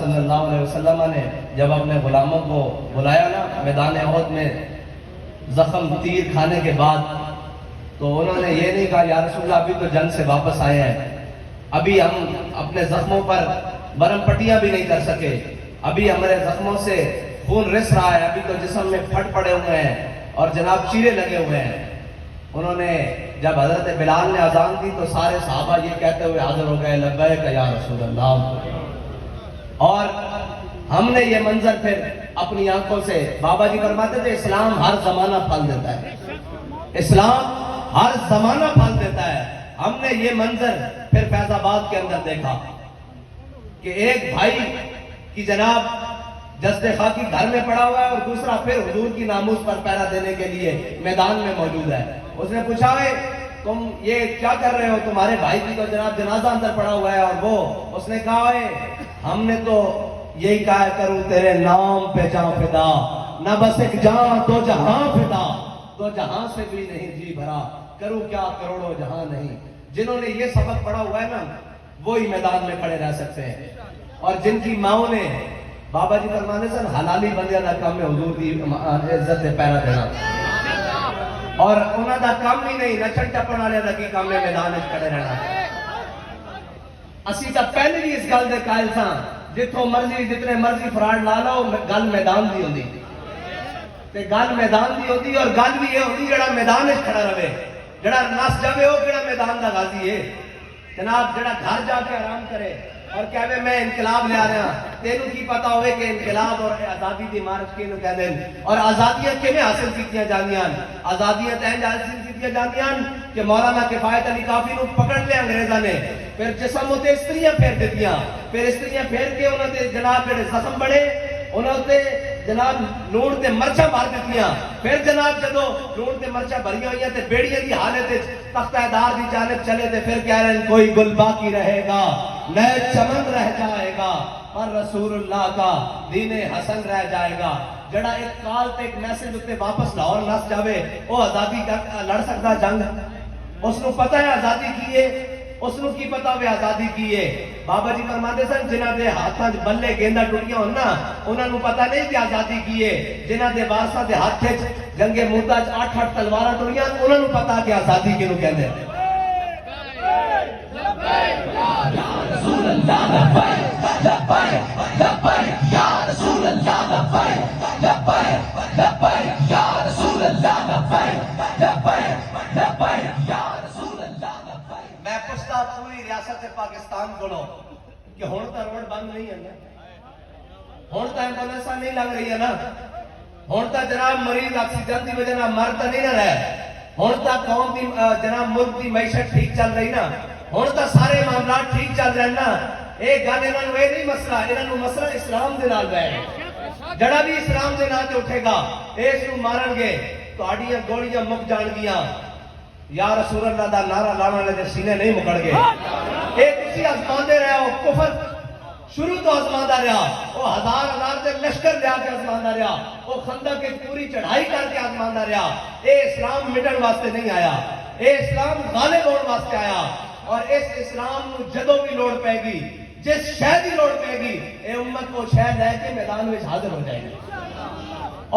صلی اللہ علیہ وسلم نے جب اپنے غلاموں کو بلایا نا میدان احد میں زخم تیر کھانے کے بعد، تو انہوں نے یہ نہیں کہا یا رسول اللہ ابھی تو جنگ سے واپس آئے ہیں، ابھی ہم اپنے زخموں پر برم پٹیاں بھی نہیں کر سکے، ابھی ہمارے زخموں سے خون رس رہا ہے، ابھی تو جسم میں پھٹ پڑے ہوئے ہیں اور جناب چیرے لگے ہوئے ہیں۔ انہوں نے جب حضرت بلال نے اذان دی تو سارے صحابہ یہ کہتے ہوئے حاضر ہو گئے لبیک یا رسول اللہ۔ اور ہم نے یہ منظر پھر اپنی آنکھوں سے، بابا جی فرماتے تھے اسلام ہر زمانہ پھل دیتا ہے، اسلام ہر زمانہ پھل دیتا ہے۔ ہم نے یہ منظر پھر فیض آباد کے اندر دیکھا کہ ایک بھائی کی جناب جسد خاکی گھر میں پڑا ہوا ہے اور دوسرا پھر حضور کی ناموس پر پہرا دینے کے لیے میدان میں موجود ہے۔ اس نے پوچھا ہے تم یہ کیا کر رہے ہو، تمہارے بھائی کی تو جناب جنازہ اندر پڑا ہوا ہے، اور وہ اس نے کہا ہے ہم نے تو یہی کہا کروں تیرے نام پہ جاں فدا، نہ بس ایک جاں دو جہاں فدا، دو جہاں سے بھی نہیں جی بھرا، کروں کیا کروڑوں جہاں نہیں۔ جنہوں نے یہ سبق پڑھا ہوا ہے نا وہی میدان میں کھڑے رہ سکتے ہیں، اور جن کی ماؤں نے بابا جی فرمانے سے حلالی بندیاں دا کام ہے حضور کی عزت سے پیرا دینا، اور انہاں دا کام ہی نہیں نچن ٹپن والے دا کی کام ہے میدان میں کھڑے رہنا۔ اسی تا پہلے بھی اس گل دے قائل ساں جتوں مرضی جتنے مرضی فراڈ لا لو گل میدان دی ہوندی تے گل میدان دی ہوندی، اور گل بھی یہ ہوندی جڑا میدان وچ کھڑا رہے، جڑا نس جاوے وہ کیڑا میدان دا غازی ہے جناب، جڑا گھر جا کے آرام کرے اور کہے میں انقلاب لے آ رہا ہوں، تینوں کی پتا ہوئے کہ انقلاب اور آزادی دی مارچ کینوں کہندے ہیں، اور آزادیاں کیویں حاصل کیتیاں جاندیاں، آزادیاں تینج حاصل کیتیاں جاندیاں کہ مولانا کفایت علی کافی نو پکڑ لیا انگریزاں نے، پھر جسم اتے استریاں پھیر دتیاں، پھر استریاں پھیر کے انہاں دے جناب جڑے زخم بڑے انہاں تے جناب لوڑ تے مرچاں مار دتیاں، پھر جناب جدو لوڑ تے مرچاں بھریاں ہوئیاں تے بیڑیاں دی حالت تختہ دار دی جانب چلے تے پھر کہہ رہے ہیں کوئی گل باقی رہے گا، نئے چمن رہ جائے گا، اور رسول اللہ کا دین حسن رہ جائے گا۔ جڑا ایک کال تے ایک میسج اتے واپس لاہور نس جاوے وہ آزادی لڑ سکتا جنگ، اس نو پتہ ہے آزادی کی ہے، اس نو کی پتا ہوئے آزادی کی ہے۔ بابا جی فرماتے سن جنہ دے ہاتھاں بلے گیندا ٹوٹیاں ہون نا انہاں نو پتہ نہیں کہ آزادی کی ہے، جنہ دے وارثاں دے ہاتھ وچ جنگ موتا چ 8 تلواراں ٹوڑیاں انہاں نو پتہ کہ آزادی کینوں کہندے ہیں۔ یا رسول اللہ لبیک لبیک لبیک یا رسول اللہ لبیک لبیک لبیک یا رسول اللہ لبیک لبیک لبیک یا رسول اللہ لبیک۔ میں پوچھتا پوری ریاست پاکستان کو کہ ہن تا روڈ بند نہیں ہے نا، ہن تا ایمبولینساں نہیں لگ رہی ہے نا، ہن تا جناب مریض آکسیجن دی وجہ نال مر تا نہیں نہ رہے، ہن تا قوم دی جناب ملک دی معیشت ٹھیک چل رہی نا، ہن تا سارے معاملات ٹھیک چل رہے نا۔ ایک گل انہاں نوں اے نہیں مسئلہ، انہاں نوں مسئلہ اسلام دے نال ہے، جڑا بھی اسلام دے نال تے اٹھے گا اس نوں مارن گے، تہاڈیاں گولیاں مک جان گیاں، یا رسول اللہ دا نعرہ لانے والے دے سینے نہیں مکڑ گے۔ اے تسی آزماندے رہے ہو، کفر شروع تو آزماندا رہا، وہ ہزار دے لشکر لیا کے آزماندا رہا، وہ خندق کی پوری چڑھائی کر کے آزماندا رہا۔ اے اسلام مٹن واسطے نہیں آیا، اے اسلام غالب ہونے واسطے آیا، اور اس اسلام نو جدوں بھی لوڑ پے گی، جس شے دی لوڑ پے گی اے امت کو شے لے کے میدان وچ حاضر ہو جائے گی۔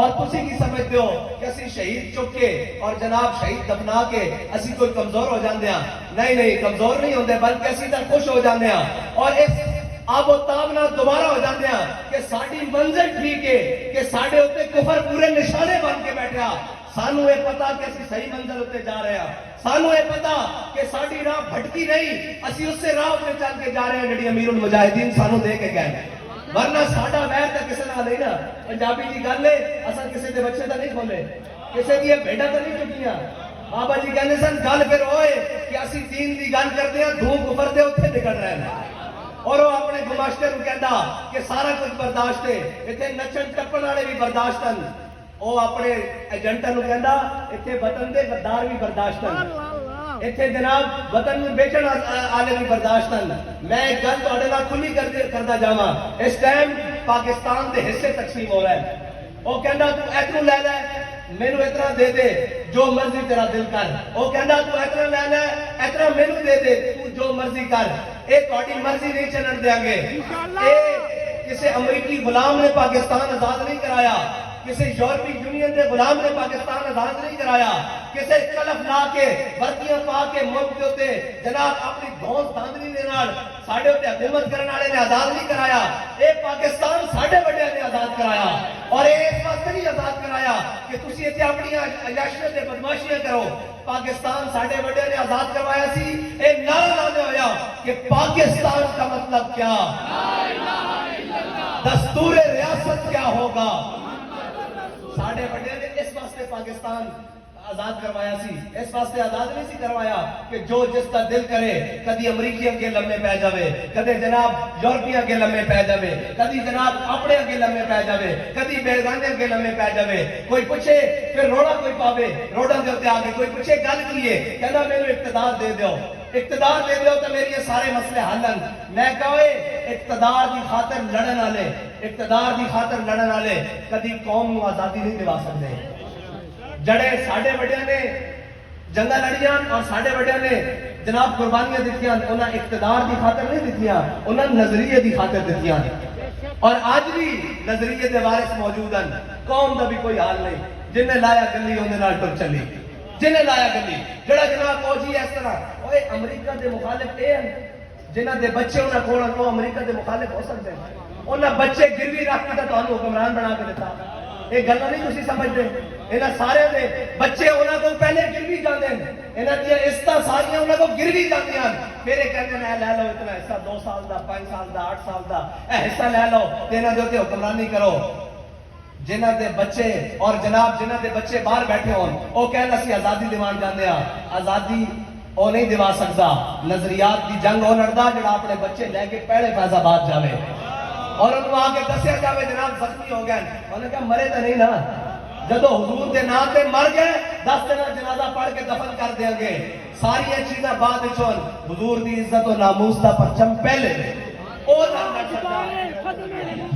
اور تسی کی سمجھتے ہو کہ اسی شہید چک کے اور جناب شہید دفنا کے اسی کوئی کمزور ہو جاندے ہیں؟ نہیں نہیں، کمزور نہیں ہوندے بلکہ اسی تک خوش ہو جاندے ہیں، اور اس آب و تاب نال دوبارہ ہو جاندے ہیں کہ ساڈی منزل ٹھیک ہے، کہ ساڈے اوتے کفر پورے نشانے بن کے بیٹھا، سانو یہ پتا کہ اسی صحیح منزل ہوتے جا رہے ہیں، سانو یہ پتا کہ ساڈی راہ بھٹکی نہیں، اسی اس سے راہ پہ چل کے جا رہے ہیں جڑی امیر المجاہدین سانو دے کے گئے، ورنہ ساڈا ویر تے کسے نال نہیں نا۔ پنجابی دی گل ہے اساں کسے دے بچے تے نہیں کھولے، کسے دی بھیڈاں تے نہیں چکیاں۔ بابا جی کہندے سن گل پھر ہوئے کہ اسی دین دی گل کردے ہاں، دھوم کفر دے اوتھے نکل رہے ہیں، اور وہ اپنے گماشتے نو کہندا کہ سارا کچھ برداشت ہے، ایتھے نچن ٹپن والے بھی برداشت ہیں، وہ اپنے ایجنٹاں نو کہندا ایتھے وطن دے غدار بھی برداشت ہیں، ایتھے جناب وطن نو بیچن والے بھی برداشت ہیں۔ میں ایک گل تہاڈے نال کھلی کردا جاواں، اس ٹائم پاکستان دے حصے تقسیم ہو رہے ہیں، وہ کہندا تو اتنا لے لے مینوں اتنا دے دے جو مرضی تیرا دل کر، وہ کہندا تو اتنا لے لے اتنا مینوں دے دے تو جو مرضی کر، اے تہاڈی مرضی نہیں چلن دیاں گے، کسی امریکی غلام نے پاکستان آزاد نہیں کرایا، کسی یورپی یونین کے غلام نے پاکستان آزاد نہیں کرایا، کسی کلف لا کے ورکیاں پا کے ملک کے ہوتے جناب اپنی دھونس دھاندلی دے نال ساڈے ہوتے حکومت کرنے والے نے آزاد نہیں کرایا، اے پاکستان ساڈے بڑے نے آزاد کرایا، اور اے اس واسطے نہیں آزاد کرایا کہ تسی ایتھے اپنی عیاشیاں تے بدماشیاں کرو۔ پاکستان ساڈے بڑے نے آزاد کروایا سی، اے نعرہ لانے ہویا کہ پاکستان کا مطلب کیا، دستور ریاست کیا ہوگا۔ ساڑھے بڑے نے اس واسطے پاکستان آزاد کروایا سی، اس واسطے آزاد نہیں سی کروایا کہ جو جس کا دل کرے کدی امریکیاں کے لمحے پہ جاوے، کدی جناب یورپیاں کے لمحے پہ جاوے، کدی جناب اپنے کے لمحے پہ جاوے، کدی بیلگانے کے لمحے پہ جاوے، کوئی پوچھے پھر روڑا کوئی پاوے، روڑا دے ہوتے آگے کوئی پوچھے گل کیے کہنا میرے اقتدار دے دیو، اقتدار دے دیو تو میری یہ سارے مسئلے حلن۔ میں کہوئے اقتدار دی خاطر لڑن والے، اقتدار دی خاطر لڑن والے کدی قوم کو آزادی نہیں دوا سکتے۔ جڑے ساڑھے بڑے نے جنگا لڑیاں اور ساڑھے بڑے نے جناب قربانیاں دیتیاں، انہاں اقتدار دی خاطر نہیں دیتیاں، انہاں نظریے دی خاطر دیتیاں، اور آج بھی نظریے دے وارث موجود ہیں۔ قوم دا بھی کوئی حال نہیں، جن نے لایا گلی انہوں نے ٹر چلی، جنہیں لایا گلی جڑا جناب فوجی اس طرح اوے امریکہ دے مخالف اے ہیں جنہاں دے بچے انہاں کھوڑا تو امریکہ دے مخالف ہو سکتے ہیں، انہاں بچے گروی رکھ کے تو حکمران بنا کے دیتا۔ یہ گلا نہیں تسی سمجھتے، انہاں سارے دے بچے انہاں کو پہلے گروی جاندے ہیں، انہاں دی عزتاں ساریاں انہاں کو گروی جاندیاں، پھر یہ کہتے ہیں لے لو اتنا حصہ 2 سال دا 5 سال دا 8 سال دا اے حصہ لے لو تے انہاں دے اوتے حکمرانی کرو۔ جنہاں دے بچے اور جناب جنہاں دے بچے باہر بیٹھے ہون او کہنا اسی آزادی دیوان جاندے ہاں، آزادی او نہیں دیوا سکتا، نظریات دی جنگ او لڑدا جڑا اپنے بچے لے کے پہلے فیض آباد جاوے اور ان کو آگے دسیا جاوے جناب زخمی ہو گئے، انہوں نے کہا مرے تو نہیں نا، جدو حضور دے نام تے مر گئے 10 دن جنازہ پڑھ کے دفن کر دیں گے، ساری چیزاں بعد وچوں، حضور دی عزت و ناموس دا پرچم پہلے او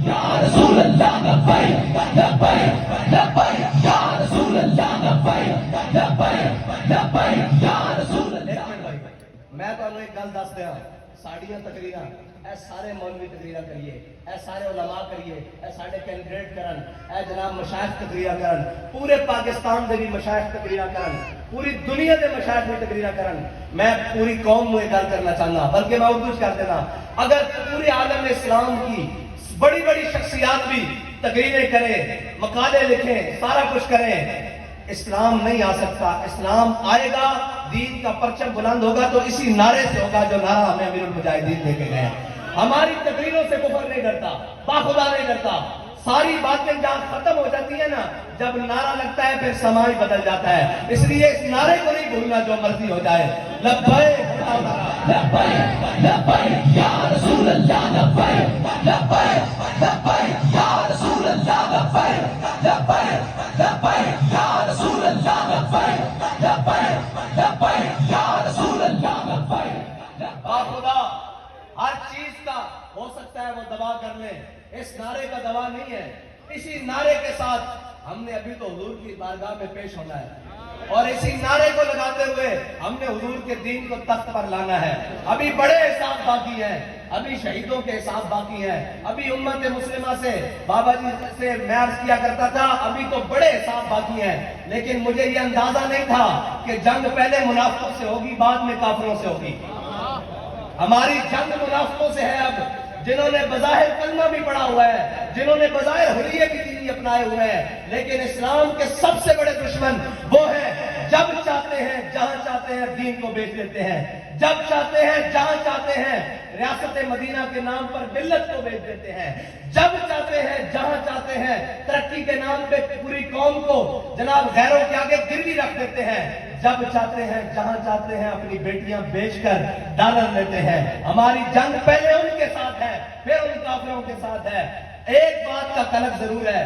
یا رسول اللہ لبیک لبیک لبیک یا رسول اللہ لبیک لبیک لبیک یا رسول اللہ۔ میں تو ایک گل دس دیا، ساڑیاں تقریراں اے سارے مولوی تقریراں کریے، اے سارے علماء کریے، اے سارے کینڈیڈیٹ کرن، اے جناب مشائخ تقریراں کرن، پورے پاکستان دے بھی مشائخ تقریراں کرن، پوری دنیا دے مشائخ بھی تقریراں کرن۔ میں پوری قوم کو یہ گل کرنا چاہنا، بلکہ میں اردو کر دینا، اگر پورے عالم اسلام کی بڑی بڑی شخصیات بھی تقریریں کریں، مقالے لکھیں، سارا کچھ کریں، اسلام نہیں آ سکتا۔ اسلام آئے گا، دین کا پرچم بلند ہوگا تو اسی نعرے سے ہوگا جو نعرہ ہمیں امیر المجاہدین دے کے گئے۔ ہماری تقریروں سے کفر نہیں ڈرتا، باخدا نہیں ڈرتا، ساری باتیں جہاں ختم ہو جاتی ہیں نا، جب نعرہ لگتا ہے پھر سماع بدل جاتا ہے، اس لیے اس نعرے کو نہیں بھولنا جو مرضی ہو جائے۔ لبیک لبیک لبیک یا رسول اللہ لبیک لبیک لبیک یا رسول اللہ لبیک لبیک لبیک یا رسول اللہ لبیک لبیک لبیک یا رسول اللہ لبیک۔ باخدا ہر چیز کا ہو سکتا ہے وہ دوا کر لیں، اس نعرے کا دوا نہیں ہے۔ اسی نعرے کے ساتھ ہم نے ابھی تو حضور کی بارگاہ میں پیش ہونا ہے، اور اسی نعرے کو لگاتے ہوئے ہم نے حضور کے دین کو تخت پر لانا ہے۔ ابھی بڑے حساب باقی ہیں، ابھی شہیدوں کے حساب باقی ہیں، ابھی امت مسلمہ سے بابا جی سے میں عرض کیا کرتا تھا ابھی تو بڑے حساب باقی ہیں، لیکن مجھے یہ اندازہ نہیں تھا کہ جنگ پہلے منافقوں سے ہوگی بعد میں کافروں سے ہوگی۔ ہماری جنگ منافقوں سے ہے اب، جنہوں نے بظاہر کلمہ بھی پڑھا ہوا ہے، جنہوں نے بظاہر حریہ کی دینی اپنائے ہوئے ہیں، لیکن اسلام کے سب سے بڑے دشمن وہ ہیں جب چاہتے ہیں جہاں چاہتے ہیں دین کو بیچ دیتے ہیں، جب چاہتے ہیں جہاں چاہتے ہیں ریاست مدینہ کے نام پر ملت کو بیچ دیتے ہیں، جب چاہتے ہیں جہاں چاہتے ہیں ترقی کے نام پہ پوری قوم کو جناب غیروں کے آگے گروی رکھ دیتے ہیں، جب چاہتے ہیں جہاں چاہتے ہیں اپنی بیٹیاں بیچ کر ڈالر لیتے ہیں۔ ہماری جنگ پہلے ان کے ساتھ ہے پھر ان کافروں کے ساتھ ہے۔ ایک بات کا طلب ضرور ہے،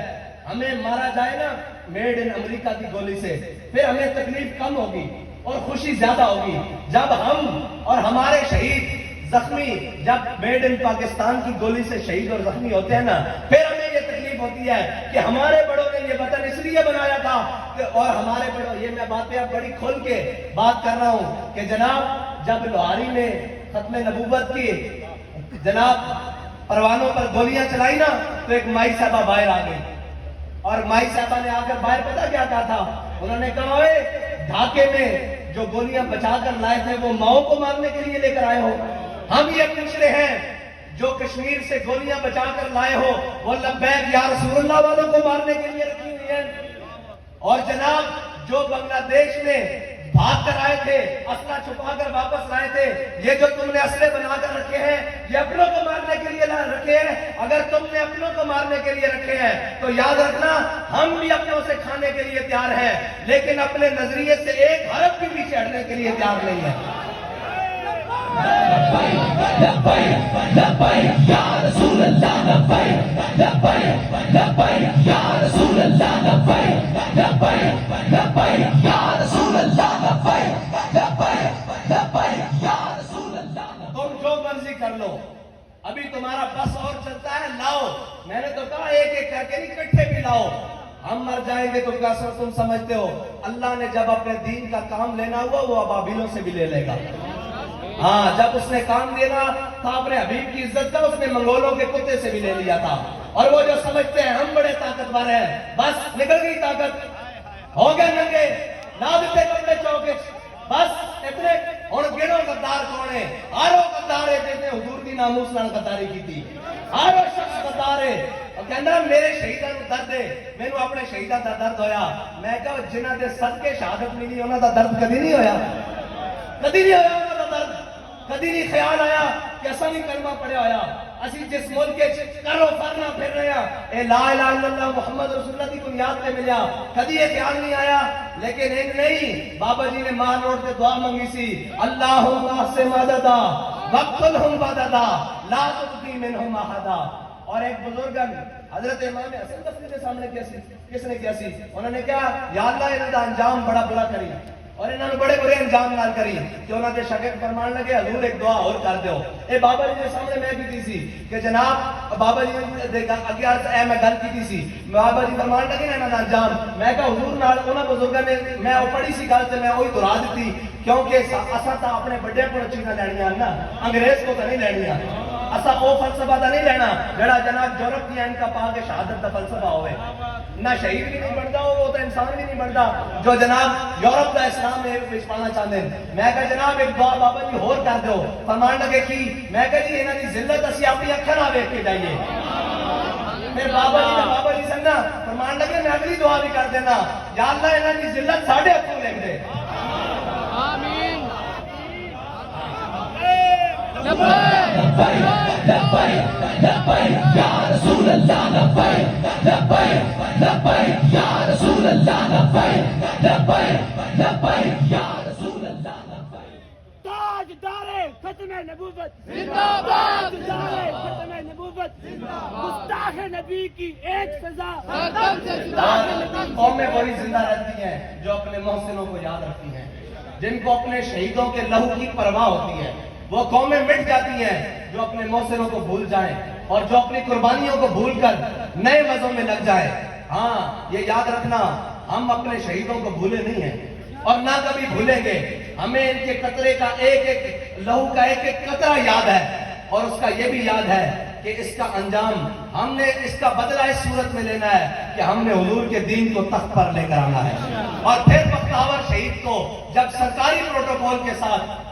ہمیں مارا جائے نا میڈ ان امریکہ کی گولی سے، پھر ہمیں تکلیف کم ہوگی اور خوشی زیادہ ہوگی جب ہم اور ہمارے شہید زخمی جب میڈ ان پاکستان کی گولی سے شہید اور زخمی ہوتے ہیں نا، پھر ہمیں یہ تکلیف ہوتی ہے کہ ہمارے بڑوں نے یہ وطن اس لیے بنایا تھا اور ہمارے بڑوں، یہ میں باتیں اب بڑی کھل کے بات کر رہا ہوں کہ جناب جب لوہاری نے ختم نبوت کی، جناب پروانوں پر گولیاں چلائی نا تو ایک مائی صاحبہ باہر آ گئی، اور مائی صاحبہ نے آ کر باہر پتا کیا کہا تھا؟ انہوں نے کہا اوے ڈھاکے میں جو گولیاں بچا کر لائے تھے وہ ماؤں کو مارنے کے لیے لے کر آئے ہو؟ ہم یہ پوچھ رہے ہیں جو کشمیر سے گولیاں بچا کر لائے ہو وہ لبیک یا رسول اللہ والوں کو مارنے کے لیے رکھی ہوئی ہیں؟ اور جناب جو بنگلہ دیش میں بھاگ کر آئے تھے، اسلحہ چھپا کر واپس لائے تھے، یہ جو تم نے اسلحے بنا کر رکھے ہیں یہ اپنوں کو مارنے کے لیے رکھے ہیں۔ اگر تم نے اپنوں کو مارنے کے لیے رکھے ہیں تو یاد رکھنا ہم بھی اپنوں سے کھانے کے لیے تیار ہیں، لیکن اپنے نظریے سے ایک حرف بھی پیچھے ہٹنے کے لیے تیار نہیں ہے۔ لبیک لبیک یا رسول اللہ، لبیک لبیک لبیک یا رسول اللہ، لبیک لبیک لبیک یا رسول اللہ، لبیک لبیک لبیک یا رسول اللہ۔ تم جو مرضی کر لو، ابھی تمہارا بس اور چلتا ہے، لاؤ۔ میں نے تو کہا ایک ایک کر کے نہیں، اکٹھے بھی لاؤ۔ ہم مر جائیں گے تو کیا تم سمجھتے ہو اللہ نے جب اپنے دین کا کام لینا ہوا وہ ابابیلوں سے بھی لے لے گا؟ ہاں، جب اس نے کام دینا تھا اپنے حبیب کی عزت کا، اس نے منگولوں کے کتے سے بھی لے لیا تھا۔ اور وہ جو سمجھتے ہیں ہم بڑے طاقتور ہیں، بس نکل گئی طاقت، ہو گئے ننگے، لا دیتے کپڑے چوکے، بس اتنے۔ اور گنو غدار کون ہے؟ ہارو غدار ہے جس نے حضور کی ناموس نال غداری کی تھی، ہارو شخص غدار ہے۔ اور کہنا میرے شہیداں نوں درد ہے، مینوں اپنے شہیداں دا درد ہویا۔ میں کہا جنہاں دے صدقے شہادت ملی انہاں دا درد کبھی نہیں ہویا، کبھی نہیں ہویا انہاں دا درد، کبھی نہیں خیال آیا کہ اساں بھی کلمہ پڑھیا ہویا، اسی جس ملک کے کرو فرنا پھر رہے ہیں اے لا الہ الا اللہ محمد رسول اللہ کی بنیاد پہ ملیا، کبھی یہ خیال نہیں آیا۔ لیکن ایک نہیں، بابا جی نے مار روڈ سے دعا منگی سی، اللہم احسن مددا وقتلہم بددا لا تبقی منہم احدا۔ اور ایک بزرگ حضرت امام حسن بصری کے سامنے کس نے کیا سی؟ انہوں نے کہا یا اللہ انہاں دا انجام بڑا بڑا کری اور انہوں نے بڑے بڑے انجام نال کری کہ انہوں نے شاگرد فرمان لگے حضور ایک دعا اور کر دیو۔ اے بابا جی کے سامنے میں بھی سی کہ جناب بابا جی نے اگے اے میں گل کی سی، بابا جی فرمان لگے نا انہاں دا انجام، میں کہا حضور نال انہاں بزرگاں نے میں وہ پڑھی سی گل تے میں وہی دہرا دیتی، کیونکہ اساں تا اپنے بڑے کو چیزاں لینیاں نا، انگریز کو تو نہیں لینیاں۔ اسا او فلسفہ دا نہیں لینا جڑا جناب یورپ کی اینکا پا کے شہادت دا فلسفہ ہوئے، نہ شہید بھی نہیں بنتا وہ تو انسان بھی نہیں بنتا جو جناب یورپ دا اسلام میں پیش پانا چاہتے ہیں۔ میں کہا جناب ایک دعا بابا جی اور کر دو، فرمان لگے کی؟ میں کہا جی انہاں دی ذلت اسی اپنی اکھاں نال ویکھ کے جائیے۔ پھر بابا جی سننا فرمان لگے میں اگلی دعا بھی کر دینا، یا اللہ انہاں دی ذلت ساڈے ہتھوں لکھ دے۔ لبیک لبیک لبیک یا رسول اللہ، لبیک لبیک لبیک یا رسول اللہ، لبیک لبیک لبیک یا رسول اللہ، لبیک۔ تاجدار ختم نبوت زندہ باد، تاجدار ختم نبوت زندہ باد، گستاخ نبی کی ایک سزا ختم سے جدا۔ قومیں وہی زندہ رہتی ہیں جو اپنے محسنوں کو یاد رکھتی ہیں، جن کو اپنے شہیدوں کے لہو کی پرواہ ہوتی ہے۔ وہ قومیں مٹ جاتی ہیں جو اپنے محسنوں کو بھول جائیں اور جو اپنی قربانیوں کو بھول کر نئے مزوں میں لگ جائیں۔ ہاں یہ یاد رکھنا ہم اپنے شہیدوں کو بھولے نہیں ہیں اور نہ کبھی بھولیں گے۔ ہمیں ان کے قطرے کا ایک ایک لہو کا ایک ایک قطرہ یاد ہے، اور اس کا یہ بھی یاد ہے کہ اس کا انجام ہم نے اس کا بدلہ اس صورت میں لینا ہے کہ ہم نے حضور کے دین کو تخت پر لے کر آنا ہے۔ اور پھر بختاور شہید کو جب سرکاری پروٹوکول کے ساتھ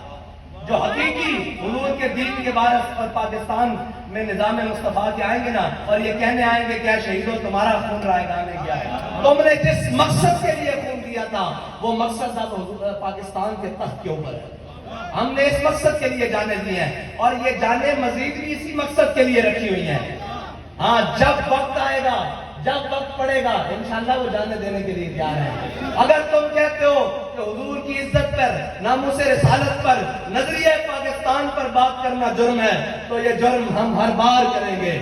جو حقیقی حضور کے دین کے وارث اور پاکستان میں نظام مصطفیٰ کے آئیں گے نا اور یہ کہنے آئیں گے کیا شہیدوں تمہارا خون رائے گاہ میں گیا ہے، تم نے جس مقصد کے لیے خون دیا تھا وہ مقصد تھا تو پاکستان کے تخت کے اوپر ہے۔ ہم نے اس مقصد کے لیے جانے دی ہیں اور یہ جانے مزید بھی اسی مقصد کے لیے رکھی ہوئی ہیں۔ ہاں جب وقت آئے گا، جب وقت پڑے گا انشاءاللہ وہ جانے دینے کے لیے تیار ہے۔ اگر تم کہتے ہو کہ حضور کی عزت پر، ناموس رسالت پر، نظریہ پاکستان پر بات کرنا جرم ہے تو یہ جرم ہم ہر بار کریں گے،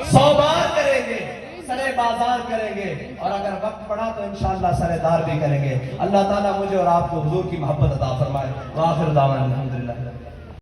100 بار کریں گے، سرے بازار کریں گے، اور اگر وقت پڑا تو انشاءاللہ سرے دار بھی کریں گے۔ اللہ تعالیٰ مجھے اور آپ کو حضور کی محبت عطا فرمائے۔ وآخر دعوانا الحمدللہ۔